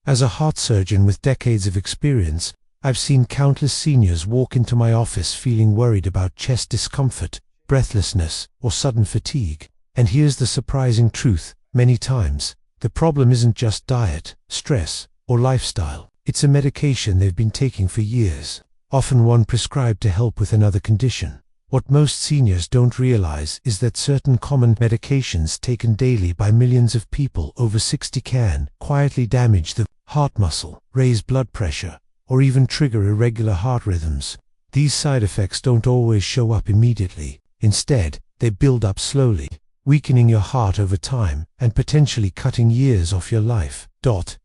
As a heart surgeon with decades of experience, I've seen countless seniors walk into my office feeling worried about chest discomfort, breathlessness, or sudden fatigue. And here's the surprising truth: many times, the problem isn't just diet, stress, or lifestyle. It's a medication they've been taking for years, often one prescribed to help with another condition. What most seniors don't realize is that certain common medications taken daily by millions of people over 60 can quietly damage the heart muscle, raise blood pressure, or even trigger irregular heart rhythms. These side effects don't always show up immediately. Instead, they build up slowly, weakening your heart over time and potentially cutting years off your life.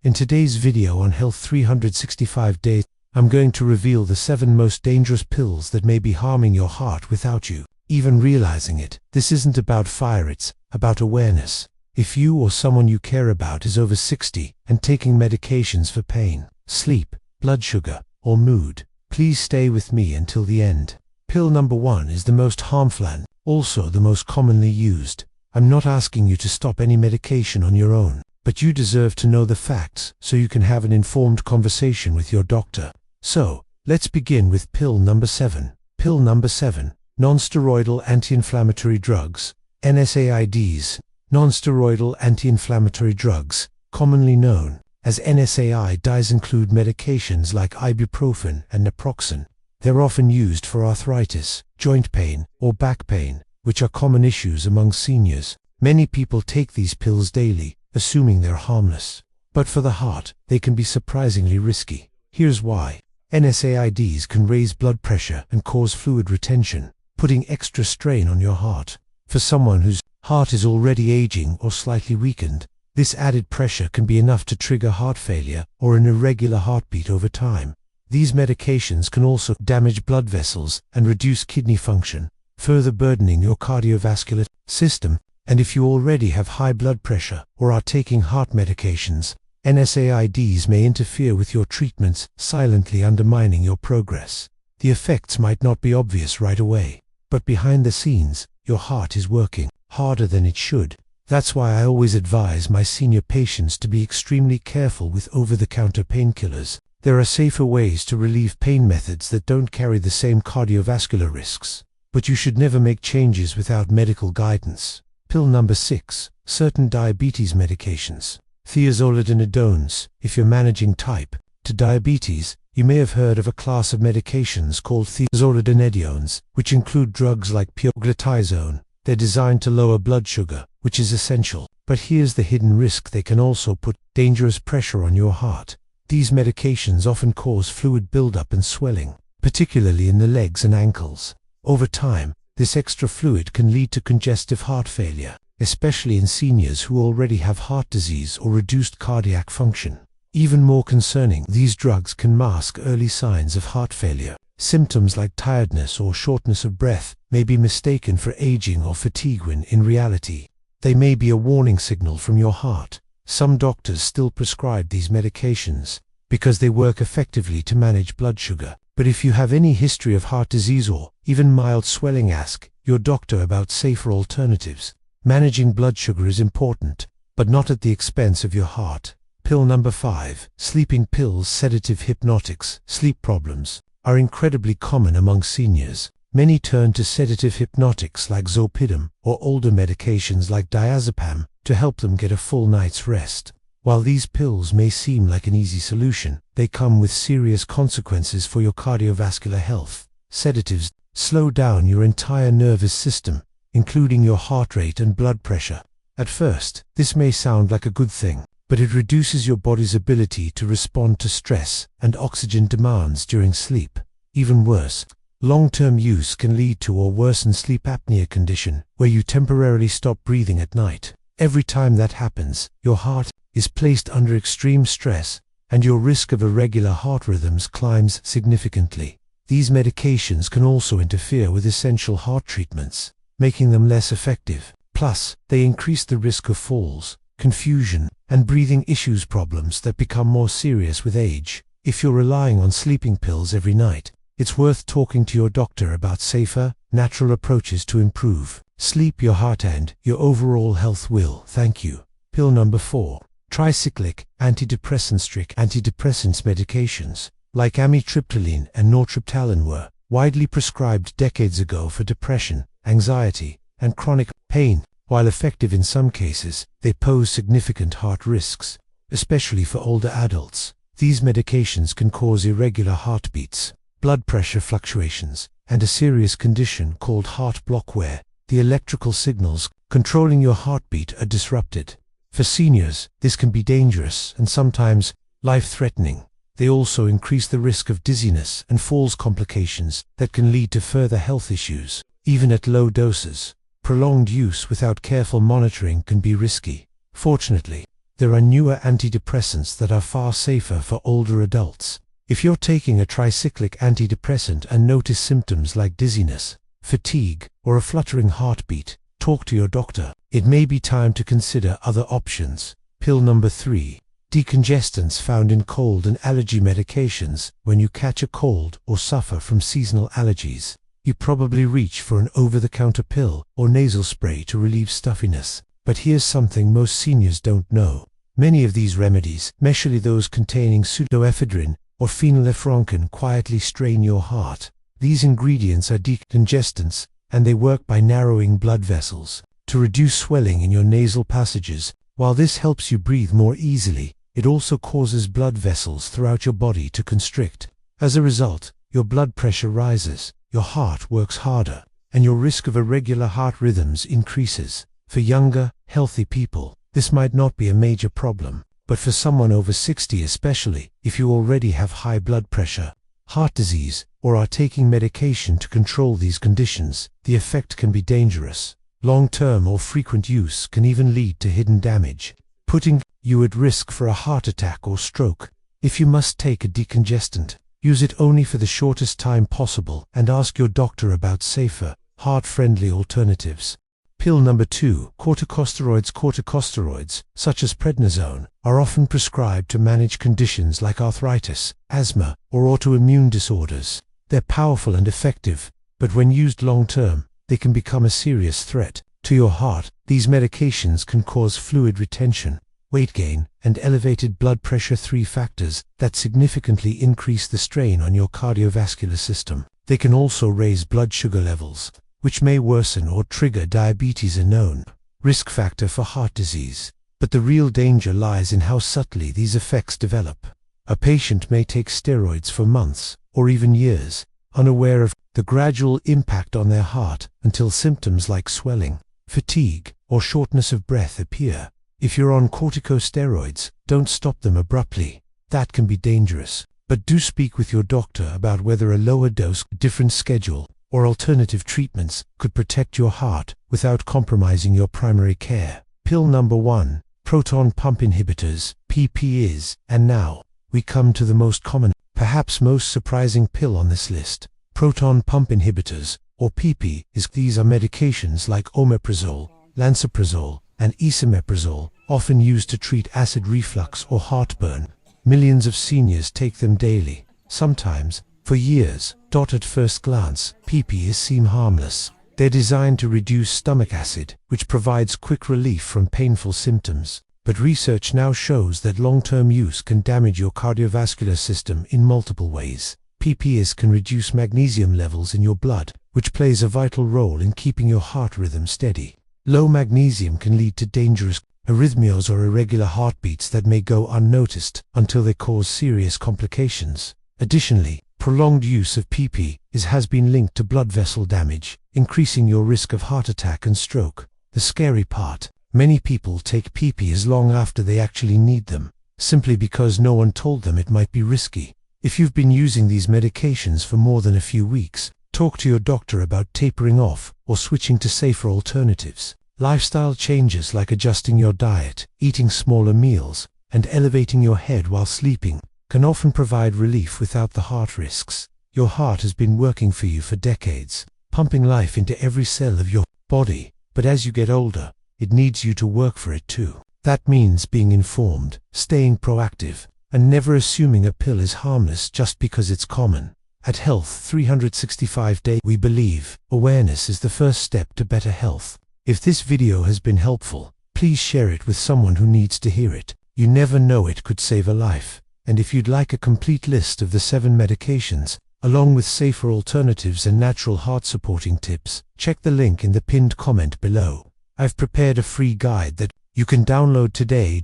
In today's video on Health 365 Days, I'm going to reveal the 7 most dangerous pills that may be harming your heart without you even realizing it. This isn't about fire, it's about awareness. If you or someone you care about is over 60 and taking medications for pain, sleep, blood sugar, or mood, please stay with me until the end. Pill number 1 is the most harmful and also the most commonly used. I'm not asking you to stop any medication on your own, but you deserve to know the facts so you can have an informed conversation with your doctor. So, let's begin with pill number 7. Pill number 7. Non-steroidal anti-inflammatory drugs, NSAIDs. Non-steroidal anti-inflammatory drugs, commonly known as NSAIDs, include medications like ibuprofen and naproxen. They're often used for arthritis, joint pain, or back pain, which are common issues among seniors. Many people take these pills daily, assuming they're harmless. But for the heart, they can be surprisingly risky. Here's why. NSAIDs can raise blood pressure and cause fluid retention, putting extra strain on your heart. For someone whose heart is already aging or slightly weakened, this added pressure can be enough to trigger heart failure or an irregular heartbeat over time. These medications can also damage blood vessels and reduce kidney function, further burdening your cardiovascular system. And if you already have high blood pressure or are taking heart medications, NSAIDs may interfere with your treatments, silently undermining your progress. The effects might not be obvious right away, but behind the scenes, your heart is working harder than it should. That's why I always advise my senior patients to be extremely careful with over-the-counter painkillers. There are safer ways to relieve pain, methods that don't carry the same cardiovascular risks. But you should never make changes without medical guidance. Pill number 6. Certain diabetes medications. Thiazolidinodones. If you're managing type 2 diabetes, you may have heard of a class of medications called thiazolidinodones, which include drugs like pioglitazone. They're designed to lower blood sugar, which is essential. But here's the hidden risk: they can also put dangerous pressure on your heart. These medications often cause fluid buildup and swelling, particularly in the legs and ankles. Over time, this extra fluid can lead to congestive heart failure, especially in seniors who already have heart disease or reduced cardiac function. Even more concerning, these drugs can mask early signs of heart failure. Symptoms like tiredness or shortness of breath may be mistaken for aging or fatigue when, in reality, they may be a warning signal from your heart. Some doctors still prescribe these medications because they work effectively to manage blood sugar. But if you have any history of heart disease or even mild swelling, ask your doctor about safer alternatives. Managing blood sugar is important, but not at the expense of your heart. Pill number 5. Sleeping pills. Sedative hypnotics. Sleep problems are incredibly common among seniors. Many turn to sedative hypnotics like zolpidem or older medications like diazepam to help them get a full night's rest. While these pills may seem like an easy solution, they come with serious consequences for your cardiovascular health. Sedatives slow down your entire nervous system, including your heart rate and blood pressure. At first, this may sound like a good thing, but it reduces your body's ability to respond to stress and oxygen demands during sleep. Even worse, long-term use can lead to or worsen sleep apnea condition, where you temporarily stop breathing at night. Every time that happens, your heart is placed under extreme stress, and your risk of irregular heart rhythms climbs significantly. These medications can also interfere with essential heart treatments, making them less effective. Plus, they increase the risk of falls, confusion, and breathing issues, problems that become more serious with age. If you're relying on sleeping pills every night, it's worth talking to your doctor about safer, natural approaches to improve sleep, your heart, and your overall health will thank you. Pill number 4. Tricyclic, antidepressant-strict antidepressants medications, like amitriptyline and nortriptyline were widely prescribed decades ago for depression, anxiety, and chronic pain. While effective in some cases, they pose significant heart risks, especially for older adults. These medications can cause irregular heartbeats, blood pressure fluctuations, and a serious condition called heart block where the electrical signals controlling your heartbeat are disrupted. For seniors, this can be dangerous and sometimes life-threatening. They also increase the risk of dizziness and falls complications that can lead to further health issues, even at low doses. Prolonged use without careful monitoring can be risky. Fortunately, there are newer antidepressants that are far safer for older adults. If you're taking a tricyclic antidepressant and notice symptoms like dizziness, fatigue, or a fluttering heartbeat, talk to your doctor. It may be time to consider other options. Pill number 3. Decongestants found in cold and allergy medications. When you catch a cold or suffer from seasonal allergies, you probably reach for an over-the-counter pill or nasal spray to relieve stuffiness. But here's something most seniors don't know. Many of these remedies, especially those containing pseudoephedrine or phenylephrine, quietly strain your heart. These ingredients are decongestants, and they work by narrowing blood vessels to reduce swelling in your nasal passages. While this helps you breathe more easily, it also causes blood vessels throughout your body to constrict. As a result, your blood pressure rises, your heart works harder, and your risk of irregular heart rhythms increases. For younger, healthy people, this might not be a major problem, but for someone over 60, especially if you already have high blood pressure, heart disease, or are taking medication to control these conditions, the effect can be dangerous. Long-term or frequent use can even lead to hidden damage, putting you at risk for a heart attack or stroke. If you must take a decongestant, use it only for the shortest time possible and ask your doctor about safer, heart-friendly alternatives. Pill number 2. Corticosteroids. Corticosteroids, such as prednisone, are often prescribed to manage conditions like arthritis, asthma, or autoimmune disorders. They're powerful and effective, but when used long-term, they can become a serious threat to your heart. These medications can cause fluid retention, weight gain, and elevated blood pressure, 3 factors that significantly increase the strain on your cardiovascular system. They can also raise blood sugar levels, which may worsen or trigger diabetes, a known risk factor for heart disease. But the real danger lies in how subtly these effects develop. A patient may take steroids for months or even years, unaware of the gradual impact on their heart, until symptoms like swelling, fatigue, or shortness of breath appear. If you're on corticosteroids, don't stop them abruptly. That can be dangerous. But do speak with your doctor about whether a lower dose, different schedule, or alternative treatments could protect your heart without compromising your primary care. Pill number 1. Proton pump inhibitors, PPIs. And now, we come to the most common, perhaps most surprising pill on this list. Proton pump inhibitors, or PPIs. These are medications like omeprazole, lansoprazole, and esomeprazole, often used to treat acid reflux or heartburn. Millions of seniors take them daily, sometimes for years. At first glance, PPIs seem harmless. They're designed to reduce stomach acid, which provides quick relief from painful symptoms. But research now shows that long-term use can damage your cardiovascular system in multiple ways. PPIs can reduce magnesium levels in your blood, which plays a vital role in keeping your heart rhythm steady. Low magnesium can lead to dangerous arrhythmias or irregular heartbeats that may go unnoticed until they cause serious complications. Additionally, prolonged use of PPIs has been linked to blood vessel damage, increasing your risk of heart attack and stroke. The scary part: many people take PPIs long after they actually need them, simply because no one told them it might be risky. If you've been using these medications for more than a few weeks, talk to your doctor about tapering off or switching to safer alternatives. Lifestyle changes like adjusting your diet, eating smaller meals, and elevating your head while sleeping can often provide relief without the heart risks. Your heart has been working for you for decades, pumping life into every cell of your body, but as you get older, it needs you to work for it too. That means being informed, staying proactive, and never assuming a pill is harmless just because it's common. At Health 365 Day, we believe awareness is the first step to better health. If this video has been helpful, please share it with someone who needs to hear it. You never know, it could save a life. And if you'd like a complete list of the 7 medications, along with safer alternatives and natural heart-supporting tips, check the link in the pinned comment below. I've prepared a free guide that you can download today.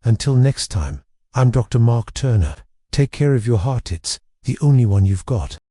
Until next time, I'm Dr. Mark Turner. Take care of your heart, it's the only one you've got.